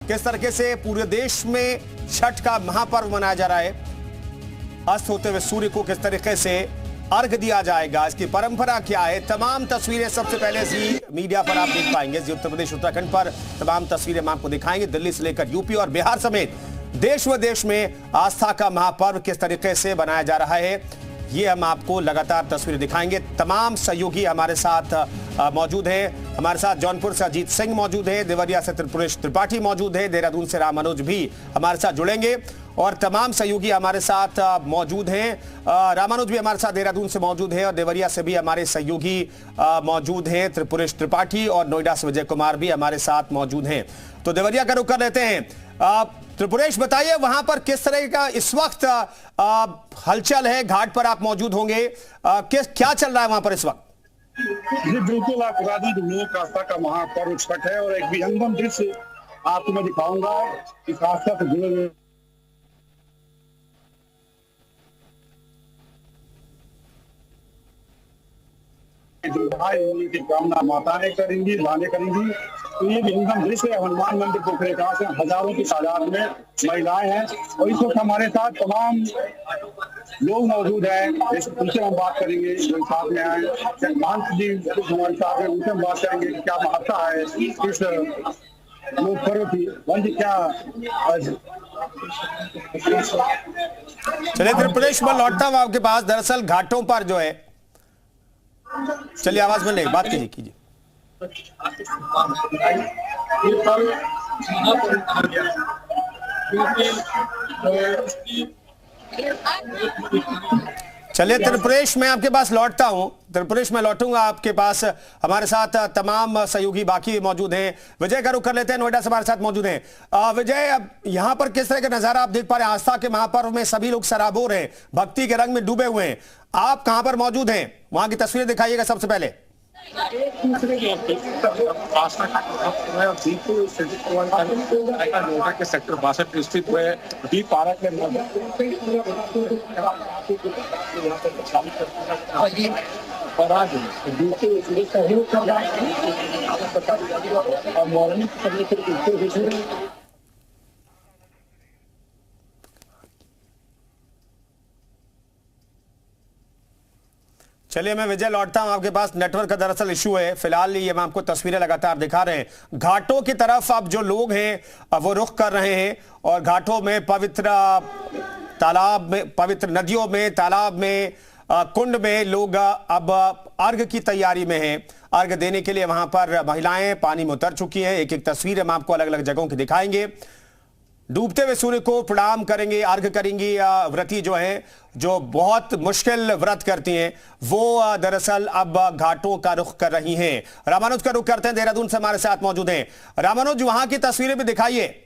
किस तरीके से पूरे देश में छठ का महापर्व मनाया जा रहा है। अस्त होते हुए सूर्य को किस तरीके से अर्घ दिया जाएगा, इसकी परंपरा क्या है, तमाम तस्वीरें सबसे पहले जी मीडिया पर आप देख पाएंगे। जी उत्तर प्रदेश उत्तराखंड पर तमाम तस्वीरें हम आपको दिखाएंगे। दिल्ली से लेकर यूपी और बिहार समेत देश व देश में आस्था का महापर्व किस तरीके से बनाया जा रहा है, ये हम आपको लगातार तस्वीरें दिखाएंगे। तमाम सहयोगी हमारे साथ मौजूद हैं। हमारे साथ जौनपुर से अजीत सिंह मौजूद है, देवरिया से त्रिपुरेश त्रिपाठी मौजूद है, देहरादून से राम मनोज भी हमारे साथ जुड़ेंगे और तमाम सहयोगी हमारे साथ मौजूद हैं। राम मनोज भी हमारे साथ देहरादून से मौजूद है और देवरिया से भी हमारे सहयोगी मौजूद हैं, त्रिपुरेश त्रिपाठी, और नोएडा से विजय कुमार भी हमारे साथ मौजूद हैं। तो देवरिया का रुख कर लेते हैं। त्रिपुरेश, बताइए वहां पर किस तरह का इस वक्त हलचल है, घाट पर आप मौजूद होंगे, क्या चल रहा है वहां पर इस वक्त? जी बिल्कुल, आपराधिक लोक आस्था का महापर्व छठ है और एक विहंगम दृश्य आपको मैं दिखाऊंगा इस आस्था से जुड़े हुए। की कामना माताएं करेंगी, माने करेंगी। तो ये विहंगम दृश्य हनुमान मंदिर पोखरे का से हजारों की तादाद में महिलाएं हैं और इस वक्त हमारे साथ तमाम लोग मौजूद हैं। उनसे हम बात करेंगे जो साथ में आए। जी हमारे साथ हैं, उनसे हम बात करेंगे क्या महत्ता है इस लोक पर्व की। जी क्या आज चलिए त्रिपुरेश, मैं लौटता हूं आपके पास। दरअसल घाटों पर जो है, चलिए आवाज में नहीं, बात कीजिए। चलिए त्रिपुरेश, मैं आपके पास लौटता हूं। त्रिपुरेश, मैं लौटूंगा आपके पास। हमारे साथ तमाम सहयोगी बाकी मौजूद हैं। विजय का रुख कर लेते हैं, नोएडा से हमारे साथ मौजूद हैं। विजय, अब यहां पर किस तरह का नजारा आप देख पा रहे हैं? आस्था के महापर्व में सभी लोग सराबोर हैं, भक्ति के रंग में डूबे हुए हैं। आप कहां पर मौजूद हैं, वहां की तस्वीरें दिखाइएगा सबसे पहले। के सेक्टर 62 स्थित हुए डी पार्क में और आज मॉर्निंग करने के चलिए मैं विजय लौटता हूं आपके पास। नेटवर्क का दरअसल इशू है फिलहाल, ये हम आपको तस्वीरें लगातार दिखा रहे हैं। घाटों की तरफ अब जो लोग हैं वो रुख कर रहे हैं और घाटों में पवित्र तालाब में, पवित्र नदियों में, तालाब में, कुंड में लोग अब अर्घ की तैयारी में हैं। अर्घ देने के लिए वहां पर महिलाएं पानी में उतर चुकी हैं। एक एक तस्वीर हम आपको अलग अलग जगहों की दिखाएंगे। डूबते हुए सूर्य को प्रणाम करेंगे, अर्घ करेंगी व्रती जो हैं, जो बहुत मुश्किल व्रत करती हैं, वो दरअसल अब घाटों का रुख कर रही हैं। रामानुज का रुख करते हैं, देहरादून से हमारे साथ मौजूद हैं। रामानुज, वहां की तस्वीरें भी दिखाइए।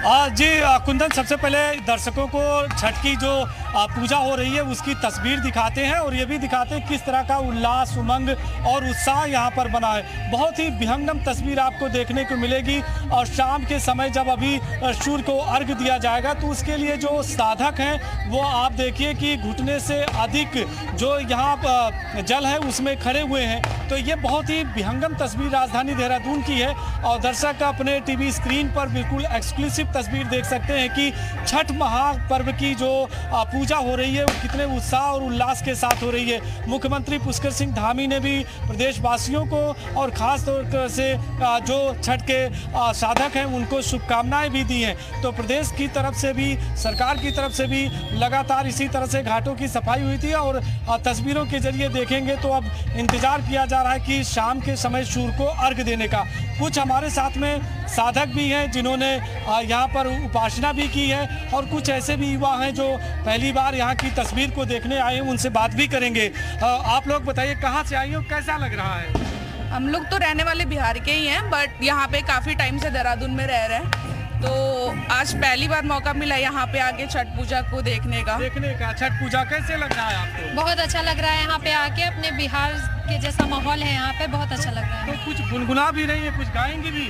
जी कुंदन, सबसे पहले दर्शकों को छठ की जो पूजा हो रही है उसकी तस्वीर दिखाते हैं और ये भी दिखाते हैं किस तरह का उल्लास, उमंग और उत्साह यहाँ पर बना है। बहुत ही विहंगम तस्वीर आपको देखने को मिलेगी और शाम के समय जब अभी सूर्य को अर्घ दिया जाएगा तो उसके लिए जो साधक हैं वो आप देखिए कि घुटने से अधिक जो यहाँ जल है उसमें खड़े हुए हैं। तो ये बहुत ही विहंगम तस्वीर राजधानी देहरादून की है और दर्शक अपने टीवी स्क्रीन पर बिल्कुल एक्सक्लूसिव तस्वीर देख सकते हैं कि छठ महापर्व की जो पूजा हो रही है वो कितने उत्साह और उल्लास के साथ हो रही है। मुख्यमंत्री पुष्कर सिंह धामी ने भी प्रदेशवासियों को और खास तौर से जो छठ के साधक हैं उनको शुभकामनाएं भी दी हैं। तो प्रदेश की तरफ से भी, सरकार की तरफ से भी लगातार इसी तरह से घाटों की सफाई हुई थी और तस्वीरों के जरिए देखेंगे तो अब इंतजार किया जा रहा है कि शाम के समय सूर्य को अर्घ देने का। कुछ हमारे साथ में साधक भी हैं जिन्होंने यहाँ पर उपासना भी की है और कुछ ऐसे भी युवा हैं जो पहली बार यहाँ की तस्वीर को देखने आए हैं, उनसे बात भी करेंगे। आप लोग बताइए कहाँ से आई हो, कैसा लग रहा है? हम लोग तो रहने वाले बिहार के ही हैं, बट यहाँ पे काफ़ी टाइम से देहरादून में रह रहे हैं, तो आज पहली बार मौका मिला यहाँ पे आके छठ पूजा को देखने का। छठ पूजा कैसे लग रहा है आपको? बहुत अच्छा लग रहा है यहाँ पे आके, अपने बिहार के जैसा माहौल है यहाँ पे, बहुत अच्छा लग रहा है। तो कुछ गुनगुना भी रही है, कुछ गाएंगे भी?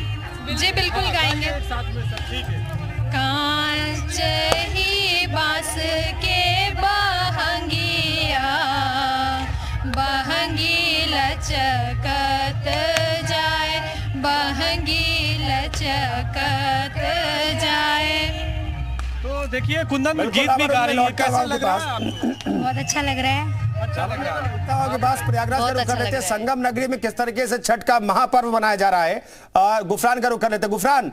जी बिल्कुल गाएंगे। साथ में सब ठीक है। कांच ही बांस के बहंगिया, बहंगी लचकत बरकत जाए। तो देखिए कुंदन गीत भी गा रही है, कैसा लग रहा है आपको? बहुत अच्छा लग रहा है। अच्छा लग रहा है। के पास प्रयागराज का रुख कर लेते हैं। संगम नगरी में किस तरीके से छठ का महापर्व मनाया जा रहा है, गुफरान का रुख कर लेते हैं। गुफरान,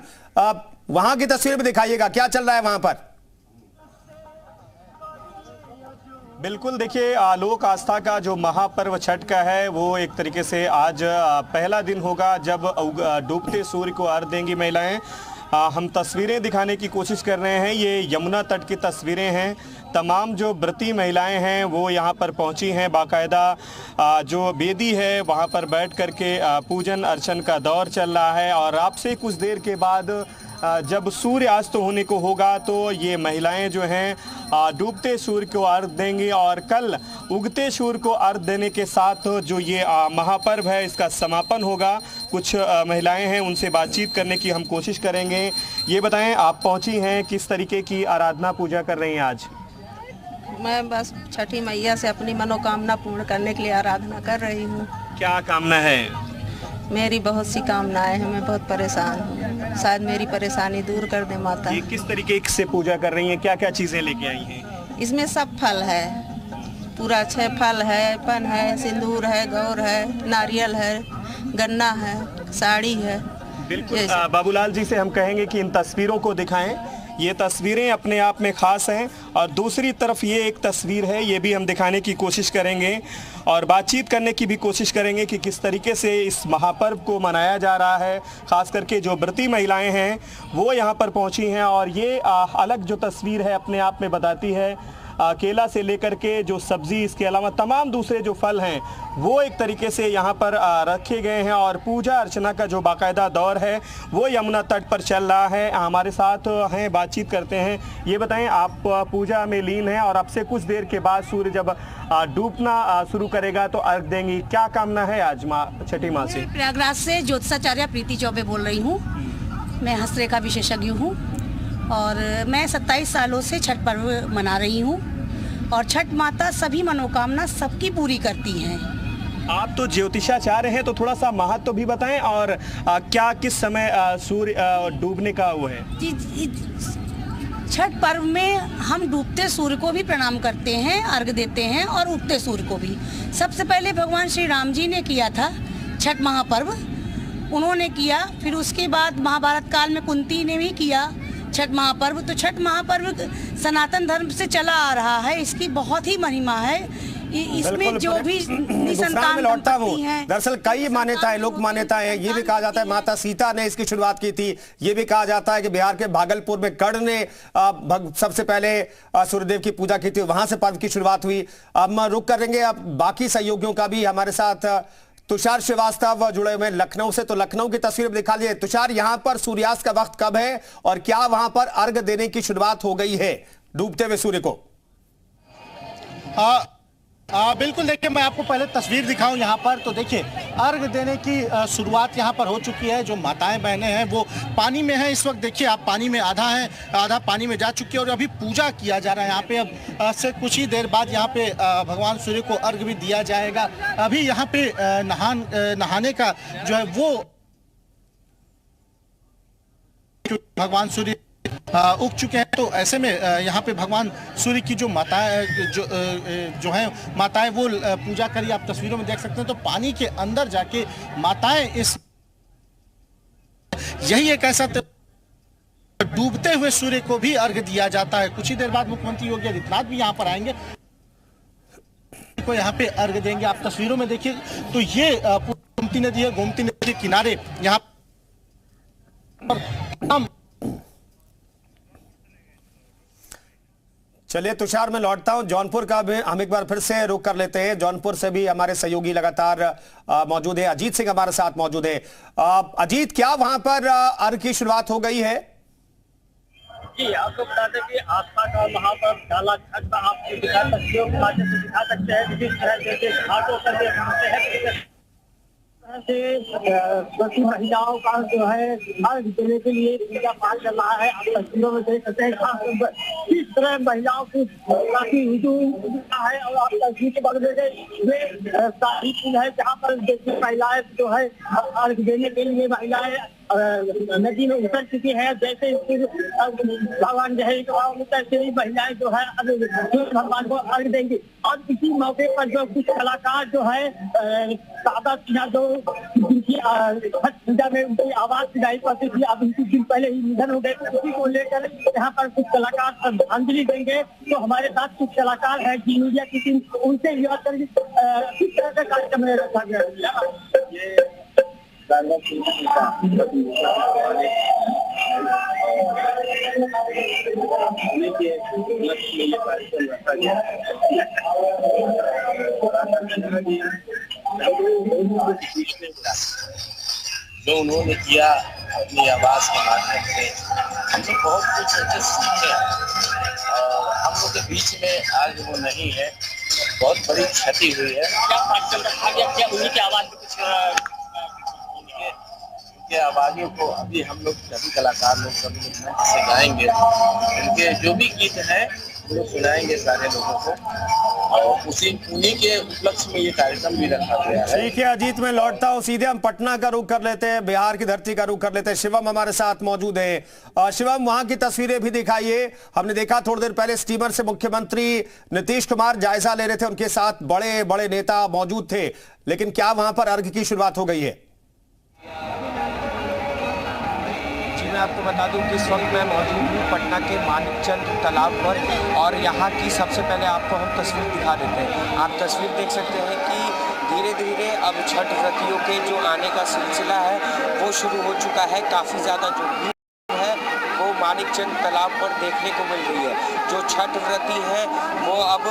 वहां की तस्वीर भी दिखाइएगा, क्या चल रहा है वहां पर? बिल्कुल, देखिए लोक आस्था का जो महापर्व छठ का है वो एक तरीके से आज पहला दिन होगा जब डूबते सूर्य को अर्घ देंगी महिलाएं। हम तस्वीरें दिखाने की कोशिश कर रहे हैं, ये यमुना तट की तस्वीरें हैं। तमाम जो व्रती महिलाएं हैं वो यहाँ पर पहुंची हैं, बाकायदा जो बेदी है वहाँ पर बैठ करके पूजन अर्चन का दौर चल रहा है। और आपसे कुछ देर के बाद जब सूर्यास्त होने को होगा तो ये महिलाएं जो हैं डूबते सूर्य को अर्घ देंगी और कल उगते सूर्य को अर्घ देने के साथ जो ये महापर्व है इसका समापन होगा। कुछ महिलाएं हैं, उनसे बातचीत करने की हम कोशिश करेंगे। ये बताएं, आप पहुंची हैं, किस तरीके की आराधना पूजा कर रही हैं आज? मैं बस छठी मैया से अपनी मनोकामना पूर्ण करने के लिए आराधना कर रही हूँ। क्या कामना है? मेरी बहुत सी कामनाएं हैं, मैं बहुत परेशान हूँ, शायद मेरी परेशानी दूर कर दे माता। ये किस तरीके से पूजा कर रही हैं, क्या क्या चीजें लेके आई हैं? इसमें सब फल है, पूरा 6 फल है, पन है, सिंदूर है, गौर है, नारियल है, गन्ना है, साड़ी है। बिल्कुल, बाबूलाल जी से हम कहेंगे कि इन तस्वीरों को दिखाएं। ये तस्वीरें अपने आप में खास हैं और दूसरी तरफ ये एक तस्वीर है, ये भी हम दिखाने की कोशिश करेंगे और बातचीत करने की भी कोशिश करेंगे कि किस तरीके से इस महापर्व को मनाया जा रहा है। खास करके जो व्रती महिलाएं हैं वो यहाँ पर पहुँची हैं और ये अलग जो तस्वीर है अपने आप में बताती है। केला से लेकर के जो सब्जी, इसके अलावा तमाम दूसरे जो फल हैं वो एक तरीके से यहाँ पर रखे गए हैं और पूजा अर्चना का जो बाकायदा दौर है वो यमुना तट पर चल रहा है। हमारे साथ हैं, बातचीत करते हैं। ये बताएं, आप पूजा में लीन हैं और अब से कुछ देर के बाद सूर्य जब डूबना शुरू करेगा तो अर्घ देंगी, क्या कामना है आज छठी माँ से? प्रयागराज से ज्योतिषाचार्य प्रीति चौबे बोल रही हूँ। मैं हस्तरेखा विशेषज्ञ हूँ और मैं 27 सालों से छठ पर्व मना रही हूँ और छठ माता सभी मनोकामना सबकी पूरी करती हैं। आप तो ज्योतिषाचार्य हैं, तो थोड़ा सा महत्व तो भी बताएं और क्या किस समय सूर्य डूबने का वो है? छठ पर्व में हम डूबते सूर्य को भी प्रणाम करते हैं, अर्घ देते हैं और उगते सूर्य को भी। सबसे पहले भगवान श्री राम जी ने किया था छठ महापर्व, उन्होंने किया। फिर उसके बाद महाभारत काल में कुंती ने भी किया छठ महापर्व। तो छठ महापर्व सनातन धर्म से चला आ रहा है, इसकी बहुत ही महिमा है। इसमें जो भी निसंतान लौटता हूँ, दरअसल कई मान्यताएं, लोक मान्यताएं हैं। ये भी कहा जाता है माता सीता ने इसकी शुरुआत की थी। ये भी कहा जाता है कि बिहार के भागलपुर में कर्ण ने सबसे पहले सूर्यदेव की पूजा की थी, वहां से पर्व की शुरुआत हुई। अब हम रुक करेंगे अब बाकी सहयोगियों का भी। हमारे साथ तुषार श्रीवास्तव जुड़े हुए लखनऊ से, तो लखनऊ की तस्वीर दिखा लीजिए। तुषार, यहां पर सूर्यास्त का वक्त कब है और क्या वहां पर अर्घ देने की शुरुआत हो गई है डूबते हुए सूर्य को? बिल्कुल, देखिए मैं आपको पहले तस्वीर दिखाऊं यहाँ पर। तो देखिए अर्घ देने की शुरुआत यहाँ पर हो चुकी है। जो माताएं बहनें हैं वो पानी में हैं इस वक्त। देखिए आप पानी में आधा पानी में जा चुकी है और अभी पूजा किया जा रहा है यहाँ पे। अब से कुछ ही देर बाद यहाँ पे भगवान सूर्य को अर्घ भी दिया जाएगा। अभी यहाँ पे नहाने का जो है वो भगवान सूर्य उग चुके हैं। तो ऐसे में यहाँ पे भगवान सूर्य की जो माताएं जो हैं माताएं वो पूजा करी, आप तस्वीरों में देख सकते हैं। तो पानी के अंदर जाके माताएं इस यही एक ऐसा डूबते हुए सूर्य को भी अर्घ दिया जाता है। कुछ ही देर बाद मुख्यमंत्री योगी आदित्यनाथ भी यहाँ पर आएंगे, को यहाँ पे अर्घ देंगे। आप तस्वीरों में देखिए तो ये गोमती नदी है, गोमती नदी के किनारे यहाँ पर। चलिए तुषार, मैं लौटता हूं जौनपुर का भी हम एक बार फिर से रुख कर लेते हैं। जौनपुर से भी हमारे सहयोगी लगातार मौजूद है। अजीत सिंह हमारे साथ मौजूद है। अजीत, क्या वहां पर अर्घ की शुरुआत हो गई है? जी, आपको बता दें कि आस्था का महापर्व डाला छठ का आपको दिखा सकते हैं जिस तरह से घाटों पर हैं से महिलाओं का जो है अर्घ देने के लिए पूजा पाठ चल रहा है। आप तस्वीरों में देख सकते हैं किस तरह महिलाओं की काफी हुजूम है। और आप तस्वीर के बाद ये सारी चीज है जहाँ पर देखिए महिलाएं जो है अर्घ देने के लिए महिलाएं नदी में उतर चुकी है। जैसे भगवान जो है उतरते ही महिलाएं जो है अब सूर्य भगवान को अर्घ देंगी। और इसी मौके पर जो कुछ कलाकार जो है सादा सिन्हा जो जिनकी छठ पूजा में उनकी आवाज सुनाई पड़ती थी, अब उनकी दिन पहले ही निधन हो गए। उसी को लेकर यहाँ पर कुछ कलाकार श्रद्धांजलि देंगे। तो हमारे साथ कुछ कलाकार हैं जी मीडिया की टीम, उनसे किस तरह का कार्यक्रम रखा गया है। जो उन्होंने किया अपनी आवाज के माध्यम से, हम लोग बहुत कुछ उनसे सीखे हैं और हम लोग के बीच में आज वो नहीं है, बहुत बड़ी क्षति हुई है। क्या कार्यक्रम रखा गया, क्या उन्हीं की आवाज में कुछ उनके आवाज़ों को अभी हम लोग सभी कलाकार लोग सभी लोग से गाएंगे, उनके जो भी गीत हैं वो सुनाएंगे सारे लोगों को और उन्हीं के उपलक्ष्य में ये कार्यक्रम भी रखा गया है। ठीक है अजीत, मैं लौटता हूँ, सीधे हम पटना का रुख कर लेते हैं, बिहार की धरती का रुख कर लेते हैं। शिवम हमारे साथ मौजूद है। शिवम, वहां की तस्वीरें भी दिखाइए। हमने देखा थोड़ी देर पहले स्टीमर से मुख्यमंत्री नीतीश कुमार जायजा ले रहे थे, उनके साथ बड़े बड़े नेता मौजूद थे, लेकिन क्या वहां पर अर्घ की शुरुआत हो गई है? मैं आपको बता दूं कि इस वक्त मैं मौजूद हूँ पटना के मानिकचंद तालाब पर और यहाँ की सबसे पहले आपको हम तस्वीर दिखा देते हैं। आप तस्वीर देख सकते हैं कि धीरे धीरे अब छठ व्रतियों के जो आने का सिलसिला है वो शुरू हो चुका है। काफ़ी ज़्यादा जो भीड़ है वो मानिकचंद तालाब पर देखने को मिल रही है। जो छठ व्रती हैं वो अब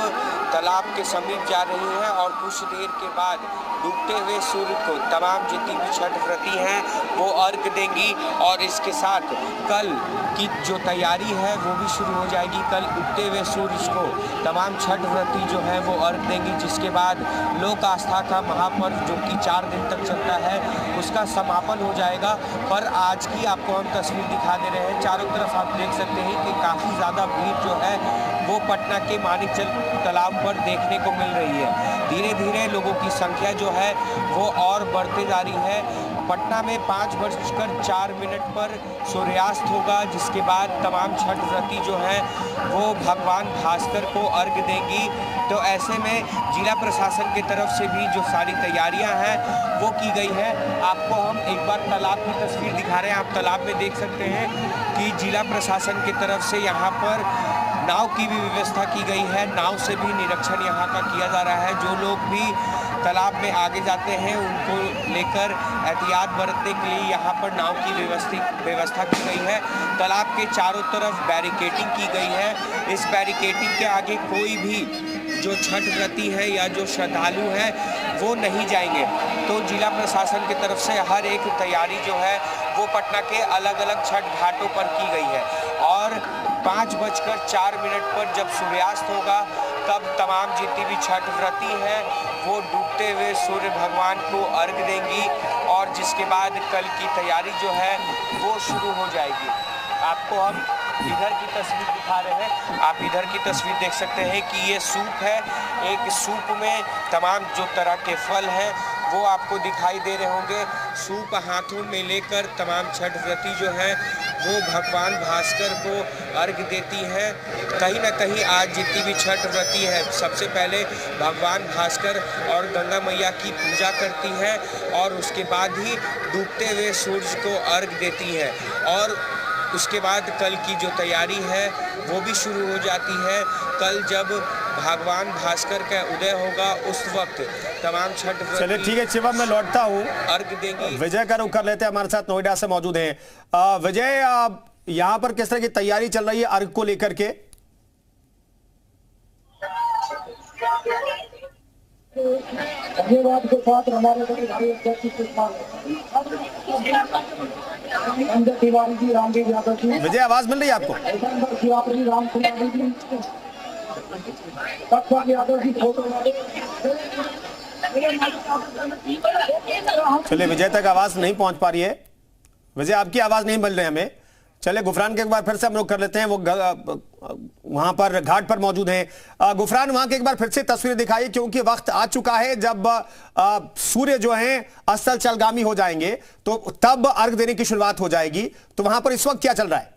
तालाब के समीप जा रही हैं और कुछ देर के बाद डूबते हुए सूर्य को तमाम जितनी भी छठ व्रती हैं वो अर्घ देंगी और इसके साथ कल की जो तैयारी है वो भी शुरू हो जाएगी। कल उगते हुए सूर्य को तमाम छठ व्रती जो है वो अर्घ देंगी, जिसके बाद लोक आस्था का महापर्व जो कि 4 दिन तक चलता है उसका समापन हो जाएगा। पर आज की आपको हम तस्वीर दिखा दे रहे हैं, चारों तरफ आप देख सकते हैं कि काफ़ी ज़्यादा भीड़ जो है वो पटना के मानिकचंद तालाब पर देखने को मिल रही है। धीरे धीरे लोगों की संख्या जो है वो और बढ़ते जा रही है। पटना में 5:04 पर सूर्यास्त होगा, जिसके बाद तमाम छठ व्रती जो हैं वो भगवान भास्कर को अर्घ देंगी। तो ऐसे में जिला प्रशासन की तरफ से भी जो सारी तैयारियां हैं वो की गई है। आपको हम एक बार तालाब की तस्वीर दिखा रहे हैं। आप तालाब में देख सकते हैं कि जिला प्रशासन की तरफ से यहाँ पर नाव की भी व्यवस्था की गई है। नाव से भी निरीक्षण यहाँ का किया जा रहा है। जो लोग भी तालाब में आगे जाते हैं उनको लेकर एहतियात बरतने के लिए यहाँ पर नाव की व्यवस्था की गई है। तालाब के चारों तरफ बैरिकेडिंग की गई है। इस बैरिकेडिंग के आगे कोई भी जो छठ व्रती है या जो श्रद्धालु हैं वो नहीं जाएंगे। तो जिला प्रशासन की तरफ से हर एक तैयारी जो है वो पटना के अलग अलग छठ घाटों पर की गई है और 5:04 पर जब सूर्यास्त होगा तब तमाम जितनी भी छठ व्रती हैं वो डूबते हुए सूर्य भगवान को अर्घ देंगी और जिसके बाद कल की तैयारी जो है वो शुरू हो जाएगी। आपको हम इधर की तस्वीर दिखा रहे हैं। आप इधर की तस्वीर देख सकते हैं कि ये सूप है। एक सूप में तमाम जो तरह के फल हैं वो आपको दिखाई दे रहे होंगे। सूप हाथों में लेकर तमाम छठ व्रती जो है वो भगवान भास्कर को अर्घ देती हैं। कहीं ना कहीं आज जितनी भी छठ व्रती है सबसे पहले भगवान भास्कर और गंगा मैया की पूजा करती हैं और उसके बाद ही डूबते हुए सूरज को अर्घ देती हैं और उसके बाद कल की जो तैयारी है वो भी शुरू हो जाती है। कल जब भगवान भास्कर का उदय होगा उस वक्त तमाम छठ व्रती, चलिए ठीक है शिवम, मैं लौटता हूँ, अर्घ देंगे। विजय का रुख कर लेते हैं, हमारे साथ नोएडा से मौजूद हैं। विजय, यहाँ पर किस तरह की तैयारी चल रही है अर्घ को लेकर के? धन्यवाद के साथ हमारे तिवारी जी, रामदेव यादव जी। विजय, आवाज मिल रही है आपको? राम कुमार जी, यादव जी, फोटो चलिए, विजय तक आवाज नहीं पहुंच पा रही है। विजय, आपकी आवाज नहीं मिल रही है हमें, चले गुफरान के एक बार फिर से हम लोग कर लेते हैं, वो वहां पर घाट पर मौजूद हैं। गुफरान, वहां के एक बार फिर से तस्वीरें दिखाइए, क्योंकि वक्त आ चुका है जब सूर्य जो है अस्सल चलगामी हो जाएंगे, तो तब अर्घ देने की शुरुआत हो जाएगी। तो वहां पर इस वक्त क्या चल रहा है?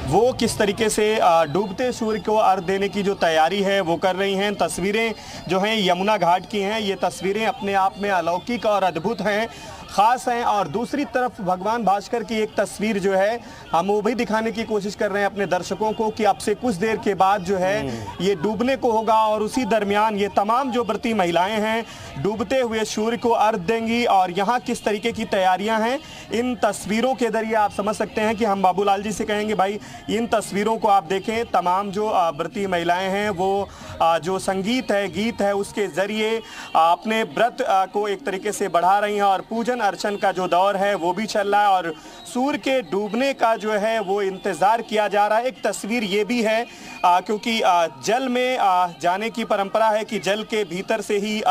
वो किस तरीके से डूबते सूर्य को अर्घ देने की जो तैयारी है वो कर रही हैं। तस्वीरें जो हैं यमुना घाट की हैं, ये तस्वीरें अपने आप में अलौकिक और अद्भुत हैं, ख़ास हैं। और दूसरी तरफ भगवान भास्कर की एक तस्वीर जो है हम वो भी दिखाने की कोशिश कर रहे हैं अपने दर्शकों को कि अब से कुछ देर के बाद जो है ये डूबने को होगा, और उसी दरमियान ये तमाम जो व्रती महिलाएं हैं डूबते हुए सूर्य को अर्घ देंगी। और यहाँ किस तरीके की तैयारियां हैं इन तस्वीरों के जरिए आप समझ सकते हैं कि हम बाबूलाल जी से कहेंगे भाई इन तस्वीरों को आप देखें। तमाम जो व्रती महिलाएं हैं वो जो संगीत है, गीत है, उसके ज़रिए अपने व्रत को एक तरीके से बढ़ा रही हैं, और पूजन अर्चन का जो दौर है वो भी चल रहा है, और सूर्य के डूबने का जो है वो इंतज़ार किया जा रहा है। एक तस्वीर ये भी है क्योंकि जल में जाने की परंपरा है कि जल के भीतर से ही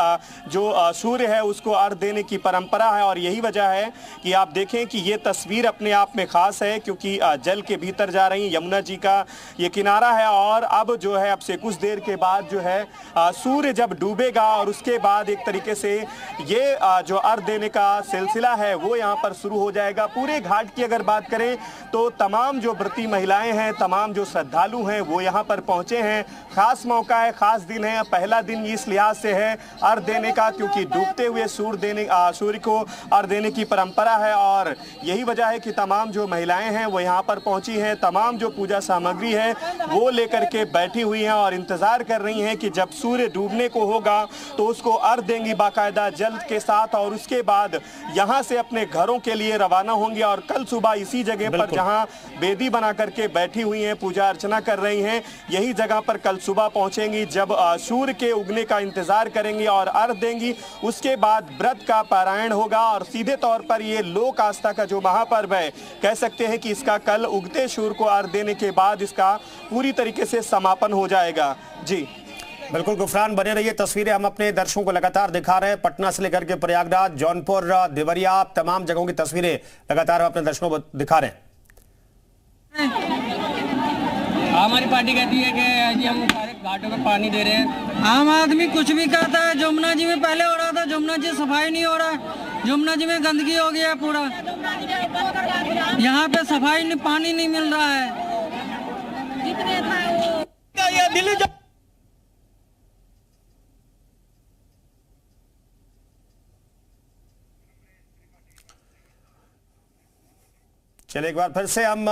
जो सूर्य है उसको अर्घ देने की परंपरा है, और यही वजह है कि आप देखें कि ये तस्वीर अपने आप में ख़ास है, क्योंकि जल के भीतर जा रही यमुना जी का ये किनारा है। और अब जो है अब से कुछ देर के बाद जो है सूर्य जब डूबेगा, और उसके बाद एक तरीके से ये जो अर्घ देने का सिलसिला है वो यहाँ पर शुरू हो जाएगा। पूरे घाट की अगर बात करें तो तमाम जो व्रती महिलाएं हैं, तमाम जो श्रद्धालु हैं वो यहाँ पर पहुँचे हैं। खास मौका है, खास दिन है, पहला दिन इस लिहाज से है अर्घ देने का क्योंकि डूबते हुए सूर्य को अर्घ देने की परंपरा है, और यही वजह है कि तमाम जो महिलाएं हैं वो यहाँ पर पहुँची हैं। तमाम जो पूजा सामग्री है वो लेकर के बैठी हुई हैं और इंतज़ार कर रही हैं कि जब सूर्य डूबने को होगा तो उसको अर्घ देंगी बाकायदा जल के साथ, और उसके बाद यहाँ से अपने घरों के लिए रवाना होंगे। और कल सुबह इसी जगह पर जहाँ वेदी बना करके बैठी हुई हैं, पूजा अर्चना कर रही हैं, यही जगह पर कल सुबह पहुँचेंगी, जब सूर्य के उगने का इंतजार करेंगी और अर्घ देंगी। उसके बाद व्रत का पारायण होगा, और सीधे तौर पर ये लोक आस्था का जो महापर्व है, कह सकते हैं कि इसका कल उगते सूर्य को अर्घ देने के बाद इसका पूरी तरीके से समापन हो जाएगा। जी बिल्कुल गुफरान, बने रहिए। तस्वीरें हम अपने दर्शकों को लगातार दिखा रहे हैं, पटना से लेकर के प्रयागराज, जौनपुर, देवरिया, तमाम जगहों की तस्वीरें लगातार हम अपने दर्शकों को दिखा रहे हैं। हमारी पार्टी कहती है कि जी हम सारे घाटों में पानी दे रहे हैं। आम आदमी कुछ भी कहता है। जमुना जी में पहले हो रहा था, जमुना जी सफाई नहीं हो रहा है, जमुना जी में गंदगी हो गया पूरा, यहाँ पे सफाई नहीं, पानी नहीं मिल रहा है। दिल्ली चलिए एक बार फिर से हम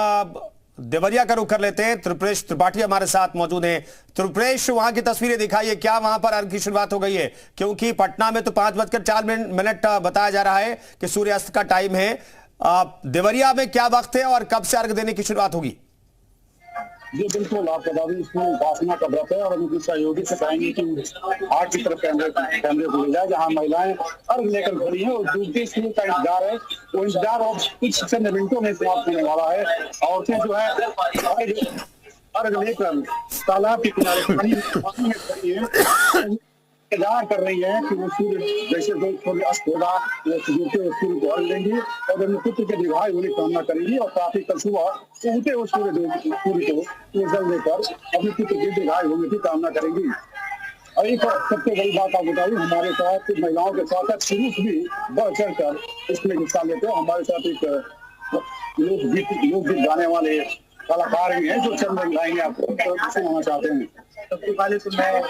देवरिया का रुख कर लेते हैं। त्रिपुरेश त्रिपाठी हमारे साथ मौजूद हैं। त्रिपुरेश, वहां की तस्वीरें दिखाइए, क्या वहां पर अर्घ की शुरुआत हो गई है? क्योंकि पटना में तो 5:04 बताया जा रहा है कि सूर्यास्त का टाइम है। देवरिया में क्या वक्त है और कब से अर्घ देने की शुरुआत होगी? जी बिल्कुल, आप बता दें इसमें उपासना का व्रत है, और हम दूसरा योगी से कहेंगे कि आठ की तरफ कैमरे को ले जाए, जहाँ महिलाएं अर्घ लेकर खड़ी हैं और डूबते सूर्य का इंतजार है। वो इंतजार और कुछ चंद मिनटों में समाप्त होने वाला है। औरतें जो है अर्घ लेकर तालाब के किनारे पानी में खड़ी है, इंतजार कर रही है कि वो सूर्य जैसे सूर्य अस्त होगा वो डूबते सूर्य को अर्घ लेंगी और अपने पुत्र के दीर्घायु होने की कामना करेंगी, और काफी कल सुबह उगते हुए सूर्य को जल देकर अपने पुत्र के दीर्घायु होने की कामना करेंगी। और एक सबसे बड़ी बात आप बताइए, हमारे साथ महिलाओं के साथ पुरुष भी बढ़ चढ़ कर इसमें हिस्सा लेते हैं। हमारे साथ एक लोकगीत गाने वाले कलाकार भी हैं जो चंद गाएंगे, आपको तो सुनाना चाहते हैं। सबसे पहले तो मैं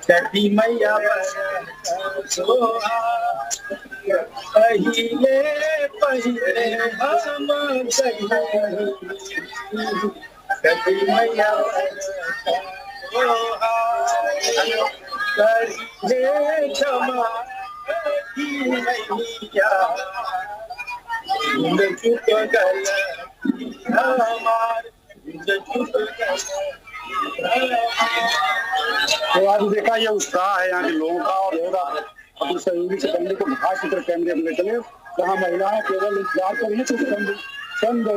छठी मैया पहिले पहिले हम छठी मैया करे क्षमा चुप गल हमार चुप गल तो आज देखा ये उत्साह है यहाँ के लोगों का और अपनी सहयोगी से करने को खास चित्र कैमरे में ले चले, जहाँ महिलाएं केवल इंतजार कर रही है, चंद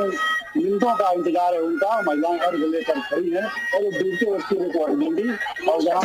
मिनटों का इंतजार है उनका। महिलाएं अर्घ लेकर खड़ी हैं और डूबते सूर्य को अर्घ देंगी और जहाँ